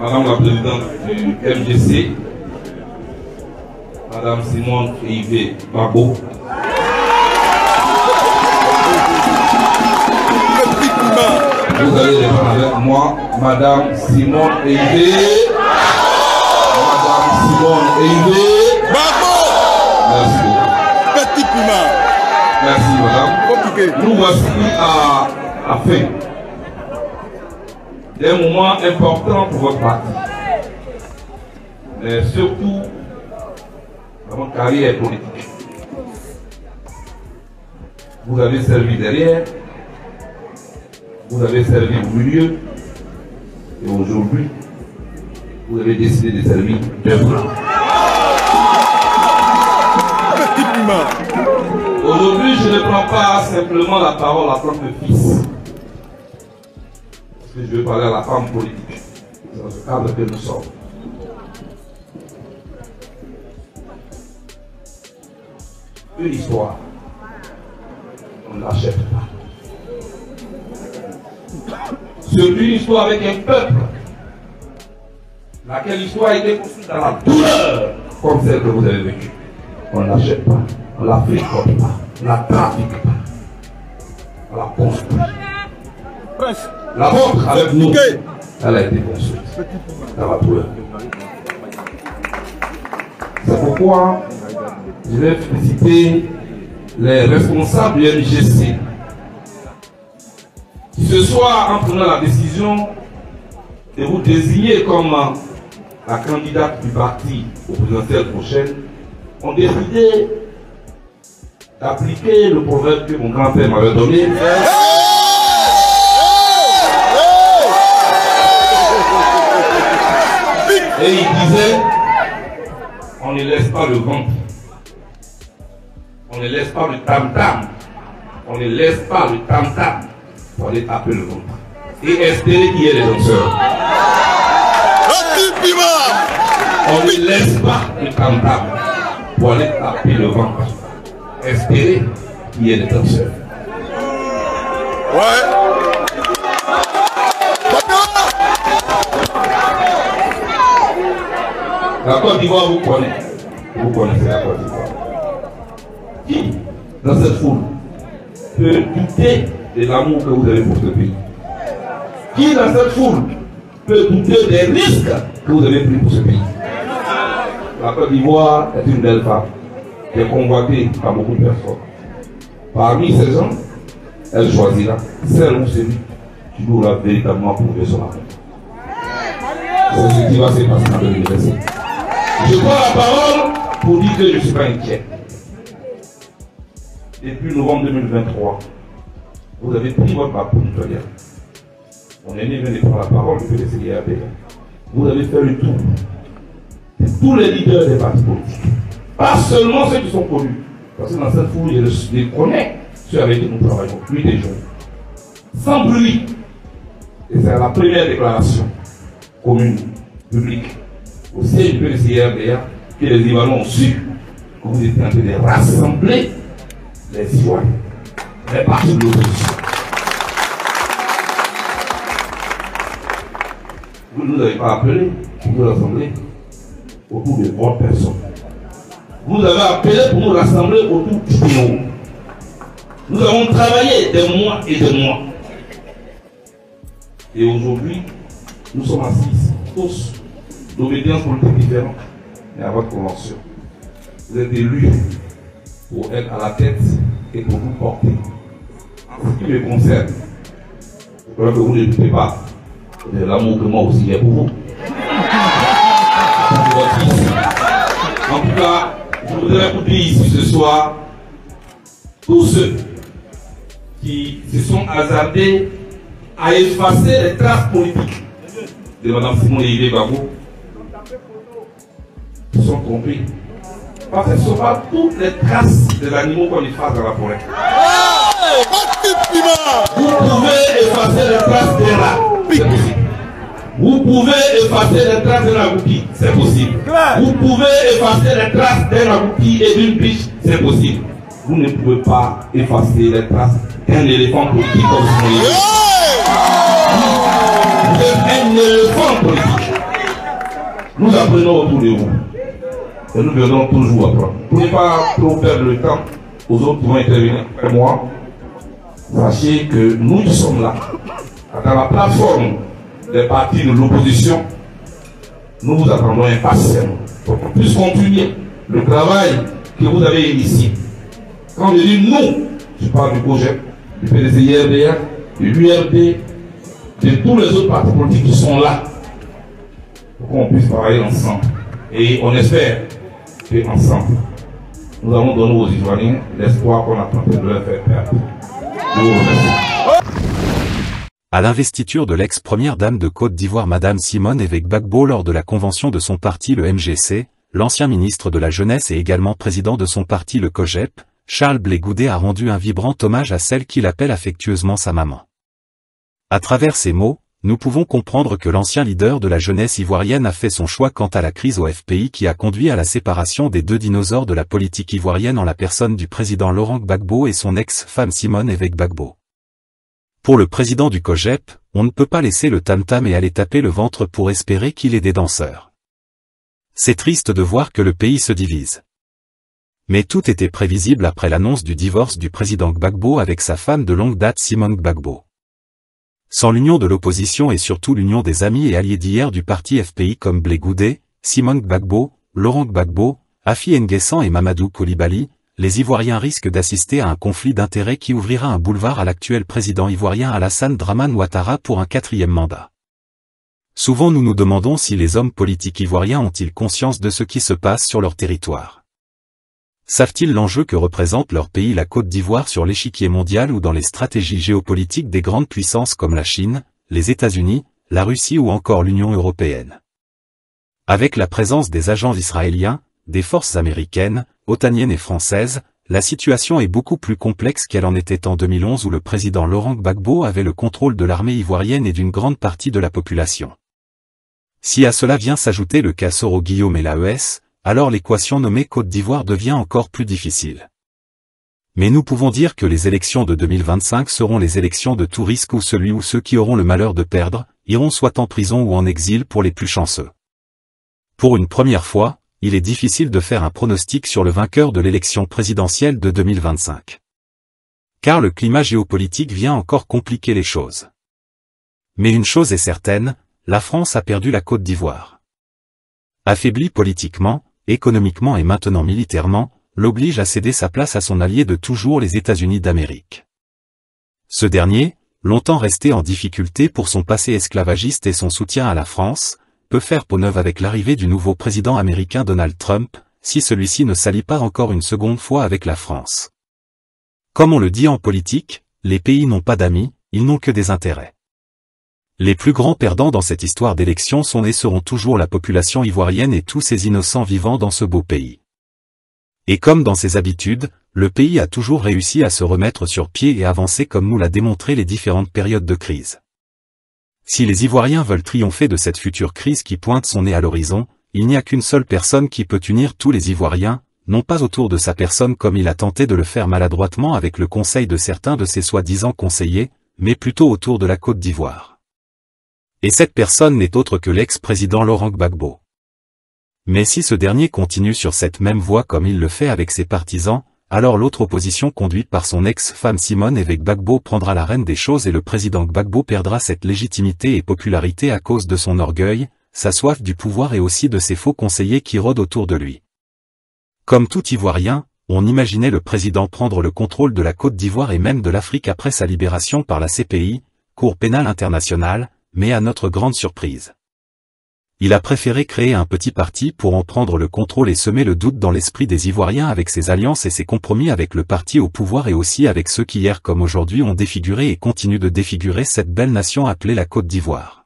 Madame la Présidente du MGC, Madame Simone Yves Babo, vous allez répondre avec moi, Madame Simone Yves Babo. Merci. Petit Puma. Merci Madame. Nous voici à la fin d'un moment important pour votre parti, mais surtout dans votre carrière politique. Vous avez servi derrière, vous avez servi au milieu, et aujourd'hui, vous avez décidé de servir devant. Aujourd'hui, je ne prends pas simplement la parole en tant que fils. Parce que je veux parler à la femme politique. C'est dans ce cadre que nous sommes. Une histoire, on ne l'achète pas. C'est une histoire avec un peuple, laquelle histoire a été construite dans la douleur, comme celle que vous avez vécue. On ne l'achète pas, on ne la fricote pas, on ne la trafique pas, on la construit. La vôtre avec nous, elle a été construite dans la douleur. C'est pourquoi je vais féliciter les responsables du MGC qui ce soir, en prenant la décision de vous désigner comme la candidate du parti au présidentiel prochaine, ont décidé d'appliquer le proverbe que mon grand-père m'avait donné. Et il disait, on ne laisse pas le ventre, on ne laisse pas le tam-tam, on ne laisse pas le tam-tam pour aller taper le ventre. Et espérer qu'il y ait des danseurs. On ne laisse pas le tam-tam pour aller taper le ventre. Espérer qu'il y ait des danseurs. Ouais. La Côte d'Ivoire vous connaît. Vous connaissez la Côte d'Ivoire. Qui, dans cette foule, peut douter de l'amour que vous avez pour ce pays? Qui, dans cette foule, peut douter des risques que vous avez pris pour ce pays? La Côte d'Ivoire est une belle femme qui est convoitée par beaucoup de personnes. Parmi ces gens, elle choisira celle ou celui qui doit véritablement prouver son amour. C'est ce qui va se passer dans l'université. Je prends la parole pour dire que je ne suis pas inquiet. Depuis novembre 2023, vous avez pris votre parcours citoyen. Mon aîné vient de prendre la parole, je vais laisser les APR. Vous avez fait le tour de tous les leaders des partis politiques. Pas seulement ceux qui sont connus. Parce que dans cette foule, je les connais, ceux avec qui nous travaillons, plus des jours. Sans bruit. Et c'est la première déclaration commune, publique, au siège du PDCRDA, que les Ivoiriens ont su que vous étiez en train de rassembler les Ivoiriens, les partis de l'opposition. Vous ne nous avez pas appelé pour nous rassembler autour de votre personne. Vous nous avez appelé pour nous rassembler autour du bureau. Nous avons travaillé des mois et des mois. Et aujourd'hui, nous sommes assis, tous, d'obédience politique différente, mais à votre convention. Vous êtes élus pour être à la tête et pour vous porter. En ce qui me concerne, je crois que vous ne doutez pas de l'amour que moi aussi j'ai pour vous. En tout cas, je voudrais vous dire ici ce soir, tous ceux qui se sont hasardés à effacer les traces politiques de Mme Simone Yves Babo sont trompés. Parce que ce ne sont pas toutes les traces des animaux qu'on efface dans la forêt. Vous pouvez effacer les traces des rats, c'est possible. Vous pouvez effacer les traces d'un agouti, c'est possible. Vous pouvez effacer les traces d'un agouti et d'une biche, c'est possible. Vous ne pouvez pas effacer les traces d'un éléphant politique comme Simone Yves. Vous êtes un éléphant politique. Nous apprenons autour de vous. Et nous devons toujours apprendre. Pour ne pas trop perdre le temps aux autres qui vont intervenir après moi, sachez que nous qui sommes là, dans la plateforme des partis de l'opposition, nous vous attendons impatiemment pour qu'on puisse continuer le travail que vous avez initié. Quand je dis nous, je parle du COJEP, du PDC-IRDR, de l'URD, de tous les autres partis politiques qui sont là, pour qu'on puisse travailler ensemble. Et on espère qu'ensemble, nous allons donner aux Ivoiriens l'espoir qu'on a tenté de leur faire perdre. Je vous remercie. À l'investiture de l'ex-première dame de Côte d'Ivoire Madame Simone Évêque Gbagbo lors de la convention de son parti le MGC, l'ancien ministre de la Jeunesse et également président de son parti le COJEP, Charles Blé Goudé a rendu un vibrant hommage à celle qu'il appelle affectueusement sa maman. À travers ces mots, nous pouvons comprendre que l'ancien leader de la jeunesse ivoirienne a fait son choix quant à la crise au FPI qui a conduit à la séparation des deux dinosaures de la politique ivoirienne en la personne du président Laurent Gbagbo et son ex-femme Simone Évêque Gbagbo. Pour le président du COJEP, on ne peut pas laisser le tam-tam et aller taper le ventre pour espérer qu'il ait des danseurs. C'est triste de voir que le pays se divise. Mais tout était prévisible après l'annonce du divorce du président Gbagbo avec sa femme de longue date Simone Gbagbo. Sans l'union de l'opposition et surtout l'union des amis et alliés d'hier du parti FPI comme Blé Goudé, Simone Gbagbo, Laurent Gbagbo, Afi N'Guessan et Mamadou Coulibaly, les Ivoiriens risquent d'assister à un conflit d'intérêts qui ouvrira un boulevard à l'actuel président ivoirien Alassane Dramane Ouattara pour un 4e mandat. Souvent nous nous demandons si les hommes politiques ivoiriens ont-ils conscience de ce qui se passe sur leur territoire. Savent-ils l'enjeu que représente leur pays la Côte d'Ivoire sur l'échiquier mondial ou dans les stratégies géopolitiques des grandes puissances comme la Chine, les États-Unis, la Russie ou encore l'Union européenne? Avec la présence des agents israéliens, des forces américaines, otaniennes et françaises, la situation est beaucoup plus complexe qu'elle en était en 2011 où le président Laurent Gbagbo avait le contrôle de l'armée ivoirienne et d'une grande partie de la population. Si à cela vient s'ajouter le cas Soro Guillaume et l'AES, alors l'équation nommée Côte d'Ivoire devient encore plus difficile. Mais nous pouvons dire que les élections de 2025 seront les élections de tout risque où celui ou ceux qui auront le malheur de perdre, iront soit en prison ou en exil pour les plus chanceux. Pour une première fois, il est difficile de faire un pronostic sur le vainqueur de l'élection présidentielle de 2025. Car le climat géopolitique vient encore compliquer les choses. Mais une chose est certaine, la France a perdu la Côte d'Ivoire. Affaiblie politiquement, économiquement et maintenant militairement, l'oblige à céder sa place à son allié de toujours les États-Unis d'Amérique. Ce dernier, longtemps resté en difficulté pour son passé esclavagiste et son soutien à la France, peut faire peau neuve avec l'arrivée du nouveau président américain Donald Trump, si celui-ci ne s'allie pas encore une seconde fois avec la France. Comme on le dit en politique, les pays n'ont pas d'amis, ils n'ont que des intérêts. Les plus grands perdants dans cette histoire d'élection sont et seront toujours la population ivoirienne et tous ces innocents vivant dans ce beau pays. Et comme dans ses habitudes, le pays a toujours réussi à se remettre sur pied et avancer comme nous l'a démontré les différentes périodes de crise. Si les Ivoiriens veulent triompher de cette future crise qui pointe son nez à l'horizon, il n'y a qu'une seule personne qui peut unir tous les Ivoiriens, non pas autour de sa personne comme il a tenté de le faire maladroitement avec le conseil de certains de ses soi-disant conseillers, mais plutôt autour de la Côte d'Ivoire. Et cette personne n'est autre que l'ex-président Laurent Gbagbo. Mais si ce dernier continue sur cette même voie comme il le fait avec ses partisans, alors l'autre opposition conduite par son ex-femme Simone Évêque Gbagbo prendra la rêne des choses et le président Gbagbo perdra cette légitimité et popularité à cause de son orgueil, sa soif du pouvoir et aussi de ses faux conseillers qui rôdent autour de lui. Comme tout Ivoirien, on imaginait le président prendre le contrôle de la Côte d'Ivoire et même de l'Afrique après sa libération par la CPI, Cour pénale internationale, mais à notre grande surprise. Il a préféré créer un petit parti pour en prendre le contrôle et semer le doute dans l'esprit des Ivoiriens avec ses alliances et ses compromis avec le parti au pouvoir et aussi avec ceux qui hier comme aujourd'hui ont défiguré et continuent de défigurer cette belle nation appelée la Côte d'Ivoire.